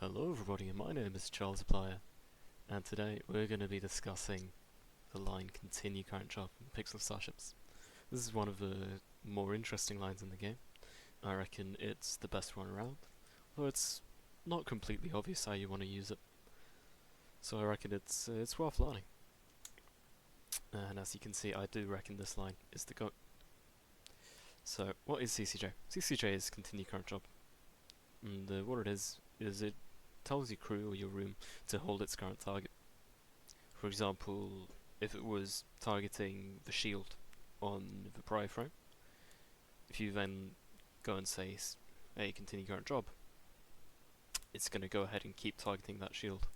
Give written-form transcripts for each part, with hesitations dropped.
Hello everybody, my name is Charles Applier, and today we're going to be discussing the line Continue Current Job in Pixel Starships. This is one of the more interesting lines in the game. I reckon it's the best one around, though it's not completely obvious how you want to use it. So I reckon it's worth learning. And as you can see, I do reckon this line is the GOAT. So, what is CCJ? CCJ is Continue Current Job. And what it is it tells your crew or your room to hold its current target. For example, if it was targeting the shield on the prior frame, if you then go and say, hey, continue current job, it's going to go ahead and keep targeting that shield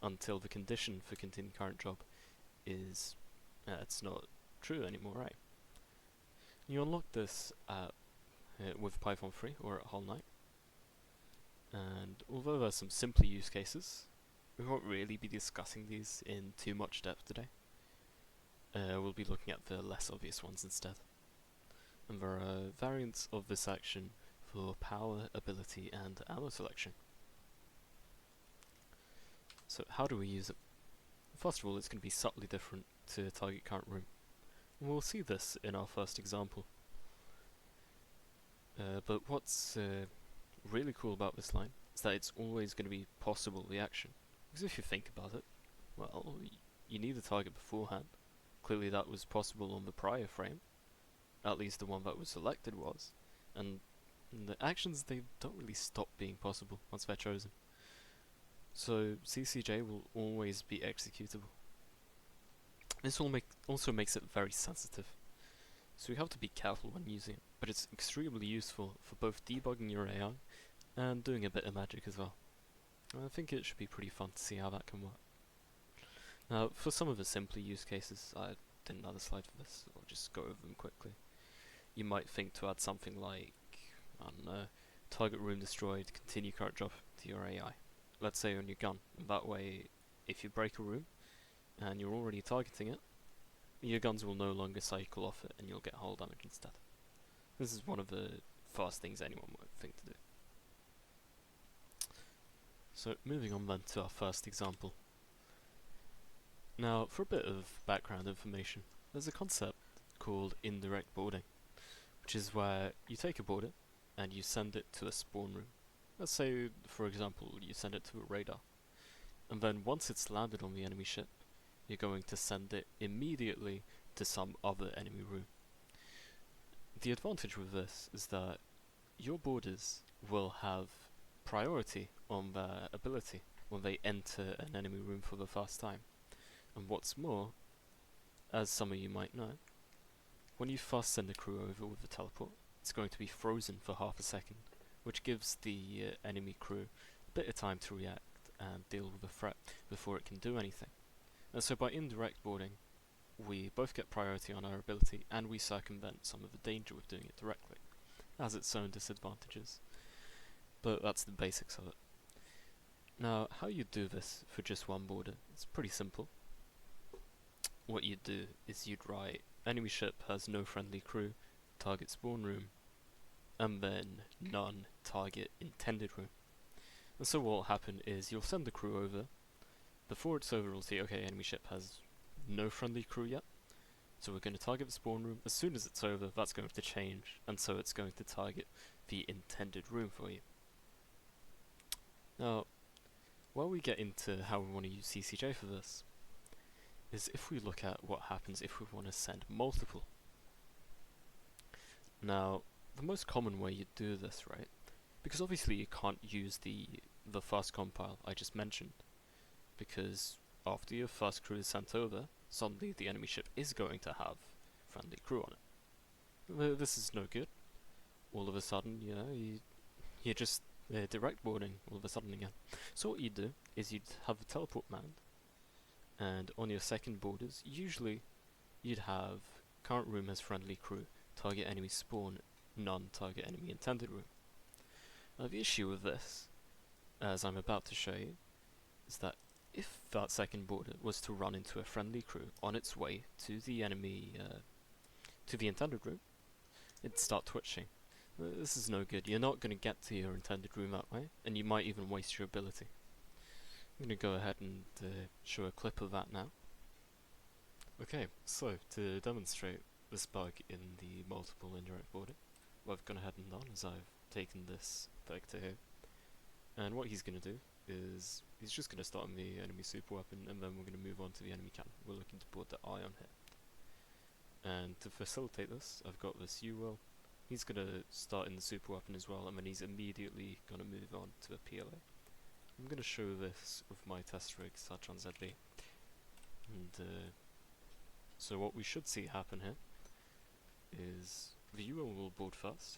until the condition for continue current job is it's not true anymore, right? You unlock this with Python 3 or at Whole Night. And although there's some simpler use cases, we won't really be discussing these in too much depth today. We'll be looking at the less obvious ones instead. And there are variants of this action for power, ability, and ammo selection. So how do we use it? First of all, it's going to be subtly different to target current room. And we'll see this in our first example. But what's really cool about this line is that it's always going to be possible the action. Because if you think about it, well, you need a target beforehand. Clearly that was possible on the prior frame. At least the one that was selected was. And the actions, they don't really stop being possible once they're chosen. So CCJ will always be executable. This also makes it very sensitive. So you have to be careful when using it, but it's extremely useful for both debugging your AI and doing a bit of magic as well. I think it should be pretty fun to see how that can work. Now, for some of the simpler use cases, I didn't add a slide for this, I'll just go over them quickly. You might think to add something like, I don't know, target room destroyed, continue current job to your AI. Let's say on your gun, and that way, if you break a room, and you're already targeting it, your guns will no longer cycle off it and you'll get hull damage instead. This is one of the first things anyone might think to do. So moving on then to our first example. Now for a bit of background information, there's a concept called indirect boarding, which is where you take a boarder and you send it to a spawn room. Let's say, for example, you send it to a radar, and then once it's landed on the enemy ship, you're going to send it immediately to some other enemy room. The advantage with this is that your boarders will have priority on their ability when they enter an enemy room for the first time. And what's more, as some of you might know, when you first send a crew over with the teleport, it's going to be frozen for half a second, which gives the enemy crew a bit of time to react and deal with the threat before it can do anything. And so by indirect boarding, we both get priority on our ability and we circumvent some of the danger with doing it directly. It has its own disadvantages, but that's the basics of it. Now, how you do this for just one boarder, it's pretty simple. What you'd do is you'd write enemy ship has no friendly crew, target spawn room, and then none target intended room. And so what will happen is you'll send the crew over. Before it's over, we'll see, okay, enemy ship has no friendly crew yet, so we're going to target the spawn room. As soon as it's over, that's going to change, and so it's going to target the intended room for you. Now, while we get into how we want to use CCJ for this, is if we look at what happens if we want to send multiple. Now, the most common way you do this, right, because obviously you can't use the first compile I just mentioned, because after your first crew is sent over, suddenly the enemy ship is going to have friendly crew on it. This is no good. All of a sudden, you know, you're just direct boarding all of a sudden again. So what you'd do is you'd have a teleport manned, and on your second boarders, usually you'd have current room has friendly crew, target enemy spawn, none target enemy intended room. Now the issue with this, as I'm about to show you, is that if that second boarder was to run into a friendly crew on its way to the enemy, to the intended room, it'd start twitching. This is no good. You're not going to get to your intended room that way, and you might even waste your ability. I'm going to go ahead and show a clip of that now. Okay, so to demonstrate this bug in the multiple indirect boarding, what I've gone ahead and done is I've taken this vector here, and what he's going to do is he's just going to start on the enemy super weapon, and then we're going to move on to the enemy cannon. We're looking to board the ion here. And to facilitate this, I've got this UL. He's going to start in the super weapon as well, and then he's immediately going to move on to a PLA. I'm going to show this with my test rig Satron ZB. And so what we should see happen here is the UL will board first,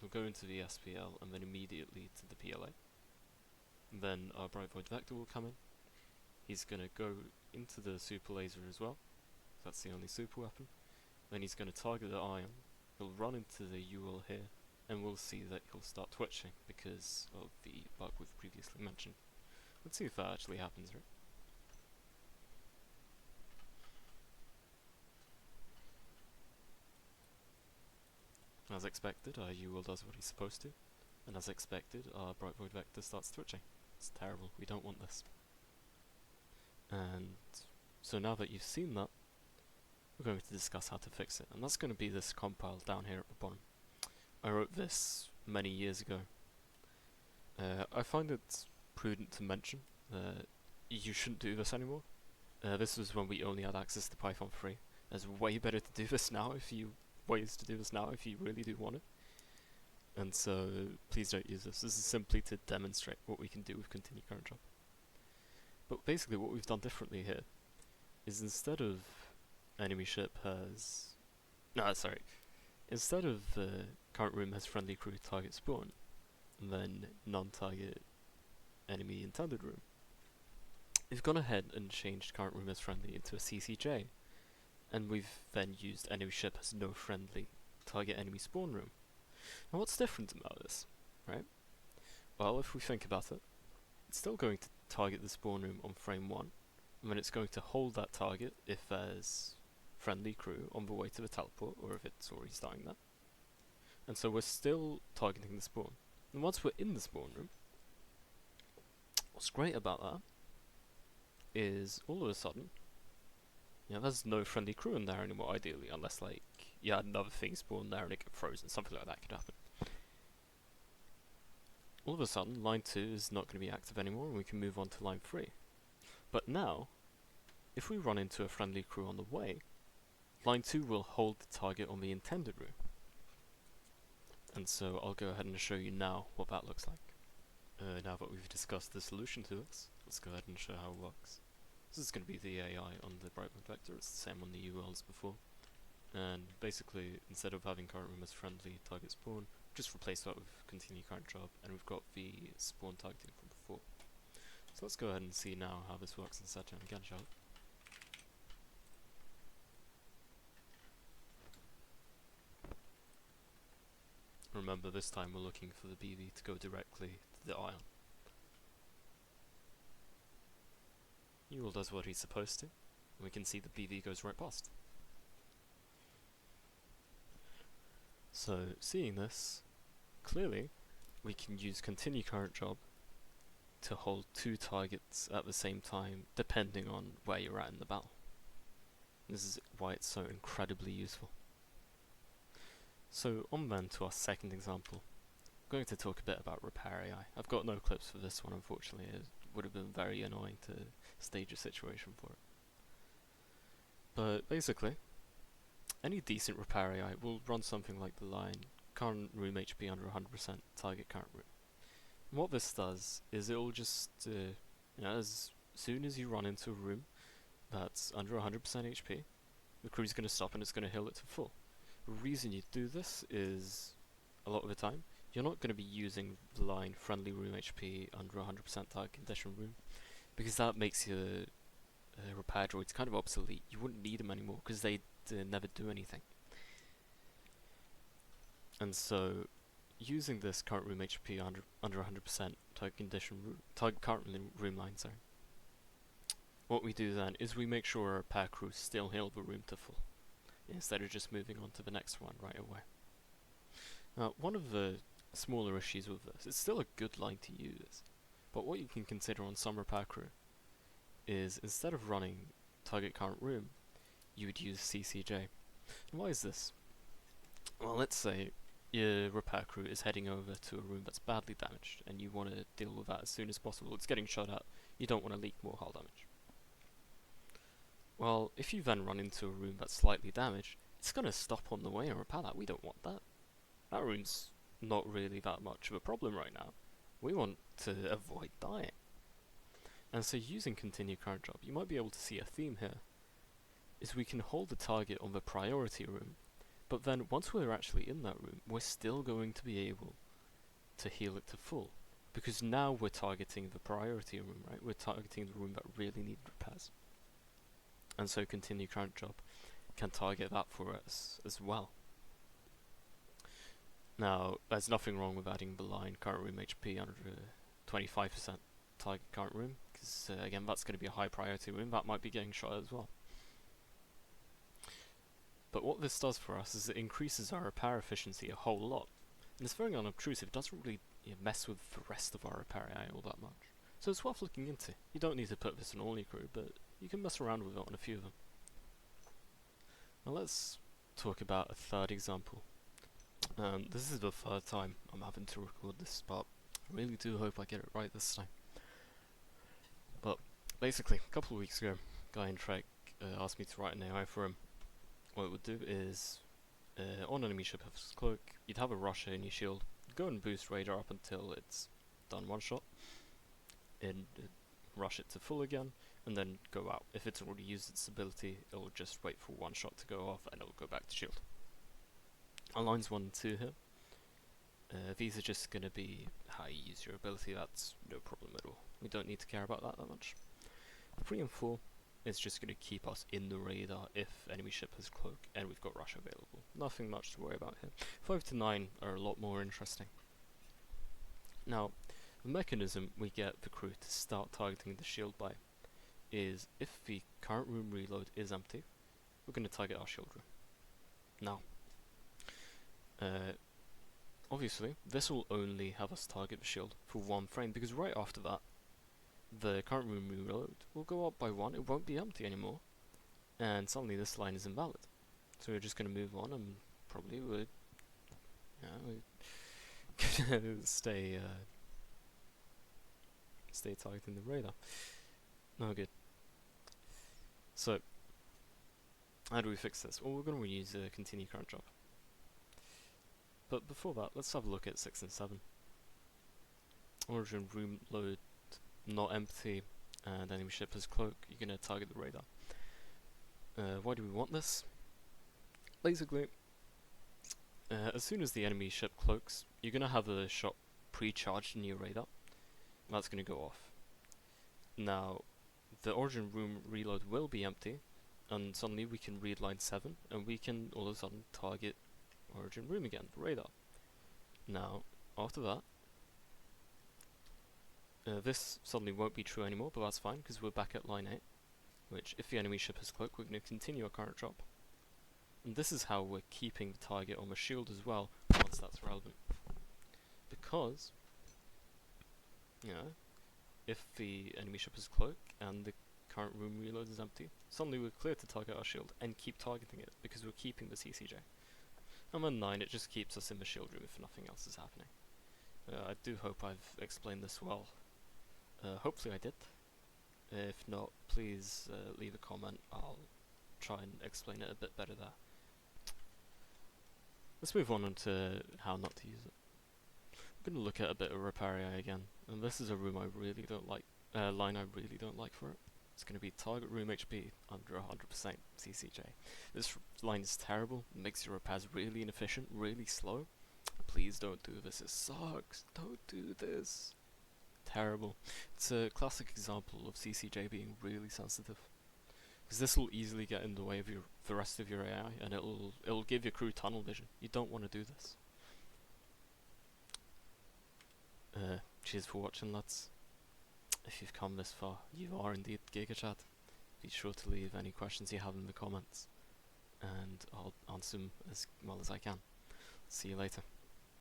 he'll go into the SPL and then immediately to the PLA. And then our bright void vector will come in. He's going to go into the super laser as well, that's the only super weapon. Then he's going to target the ion, he'll run into the UL here, and we'll see that he'll start twitching because of the bug we've previously mentioned. Let's see if that actually happens, right? As expected, our UL does what he's supposed to, and as expected, our bright void vector starts twitching. It's terrible, we don't want this. And so now that you've seen that, we're going to discuss how to fix it, and that's going to be this compile down here at the bottom. I wrote this many years ago. I find it prudent to mention that you shouldn't do this anymore. This was when we only had access to Python 3. There's way better to do this now ways to do this now if you really do want it. And so please don't use this. This is simply to demonstrate what we can do with continue current job. But basically what we've done differently here is instead of enemy ship has... Instead of current room has friendly crew target spawn, and then non-target enemy intended room, we've gone ahead and changed current room as friendly into a CCJ, and we've then used enemy ship as no friendly target enemy spawn room. Now what's different about this, right? Well, if we think about it, it's still going to target the spawn room on frame 1, and then it's going to hold that target if there's friendly crew on the way to the teleport, or if it's already starting that. And so we're still targeting the spawn. And once we're in the spawn room, what's great about that is all of a sudden, there's no friendly crew in there anymore, ideally, unless like you had another thing spawn there and it get frozen, something like that could happen. All of a sudden, line 2 is not going to be active anymore, and we can move on to line 3. But now, if we run into a friendly crew on the way, line 2 will hold the target on the intended room. And so I'll go ahead and show you now what that looks like. Now that we've discussed the solution to this, let's go ahead and show how it works. This is going to be the AI on the bright void vector, it's the same on the ULs before. And basically, instead of having current room as friendly target spawn, just replace that with continue current job, and we've got the spawn targeting from before. So let's go ahead and see now how this works in Saturn again, shall we? Remember, this time we're looking for the BV to go directly to the ion. UL does what he's supposed to, and we can see the BV goes right past. So, seeing this, clearly, we can use continue current job to hold 2 targets at the same time, depending on where you're at in the battle. This is why it's so incredibly useful. So, on then to our second example. I'm going to talk a bit about repair AI. I've got no clips for this one, unfortunately. It would have been very annoying to stage a situation for it. But basically, any decent repair AI will run something like the line current room HP under 100%, target current room. And what this does is it will just, as soon as you run into a room that's under 100% HP, the crew's going to stop and it's going to heal it to full. The reason you do this is, a lot of the time, you're not going to be using the line friendly room HP under 100% target condition room, because that makes your repair droids kind of obsolete. You wouldn't need them anymore because they never do anything. And so, using this current room HP under 100% target condition current room line, what we do then is we make sure our repair crews still heal the room to full, instead of just moving on to the next one right away. Now, one of the smaller issues with this, it's still a good line to use, but what you can consider on some repair crew is instead of running target current room, you would use CCJ. And why is this? Well, let's say your repair crew is heading over to a room that's badly damaged, and you want to deal with that as soon as possible. It's getting shot at. You don't want to leak more hull damage. Well, if you then run into a room that's slightly damaged, it's going to stop on the way and repair that. We don't want that. That room's not really that much of a problem right now. We want to avoid dying. And so using continue current job, you might be able to see a theme here, is we can hold the target on the priority room, but then once we're actually in that room, we're still going to be able to heal it to full. Because now we're targeting the priority room, right? We're targeting the room that really needs repairs. And so continue current job can target that for us as well. Now, there's nothing wrong with adding the line current room HP under 25% target current room, because again, that's going to be a high priority room, that might be getting shot at as well. But what this does for us is it increases our repair efficiency a whole lot. And it's very unobtrusive, it doesn't really mess with the rest of our repair AI all that much. So it's worth looking into. You don't need to put this on all your crew, but you can mess around with it on a few of them. Now let's talk about a third example. This is the third time I'm having to record this, but I really do hope I get it right this time. But basically, a couple of weeks ago, a guy in Trek asked me to write an AI for him. What it would do is, on enemy ship has cloak, you'd have a rusher in your shield, go and boost radar up until it's done one shot, and rush it to full again, and then go out. If it's already used its ability, it'll just wait for one shot to go off, and it'll go back to shield. On lines 1 and 2 here, these are just going to be how you use your ability, that's no problem at all. We don't need to care about that much. 3 and 4 is just going to keep us in the radar if enemy ship has cloak and we've got rush available. Nothing much to worry about here. 5 to 9 are a lot more interesting. Now, the mechanism we get the crew to start targeting the shield by is if the current room reload is empty, we're going to target our shield room. Now, obviously, this will only have us target the shield for one frame, because right after that, the current room reload will go up by 1, it won't be empty anymore, and suddenly this line is invalid. So we're just going to move on, and probably we're gonna stay targeting the radar. No good. So, how do we fix this? Well, we're going to use a continue current job. But before that, let's have a look at 6 and 7. Origin room load not empty, and enemy ship has cloak, you're going to target the radar. Why do we want this? Basically, as soon as the enemy ship cloaks, you're going to have a shot pre-charged in your radar. That's going to go off. Now, the origin room reload will be empty, and suddenly we can read line 7, and we can all of a sudden target origin room again, the radar. Now, after that, this suddenly won't be true anymore, but that's fine, because we're back at line 8, which, if the enemy ship has cloak, we're going to continue our current job. And this is how we're keeping the target on the shield as well, once that's relevant. Because, if the enemy ship has cloak, and the current room reload is empty, suddenly we're clear to target our shield, and keep targeting it, because we're keeping the CCJ. And on 9, it just keeps us in the shield room if nothing else is happening. I do hope I've explained this well. Hopefully I did. If not, please leave a comment. I'll try and explain it a bit better there. Let's move on to how not to use it. I'm going to look at a bit of repair AI again, and this is a room I really don't like, line I really don't like for it. It's going to be target room HP under 100% CCJ. This line is terrible, it makes your repairs really inefficient, really slow. Please don't do this, it sucks, don't do this. Terrible. It's a classic example of CCJ being really sensitive. Because this will easily get in the way of the rest of your AI, and it'll give your crew tunnel vision. You don't want to do this. Cheers for watching, lads. If you've come this far, you are indeed GigaChad. Be sure to leave any questions you have in the comments, and I'll answer them as well as I can. See you later.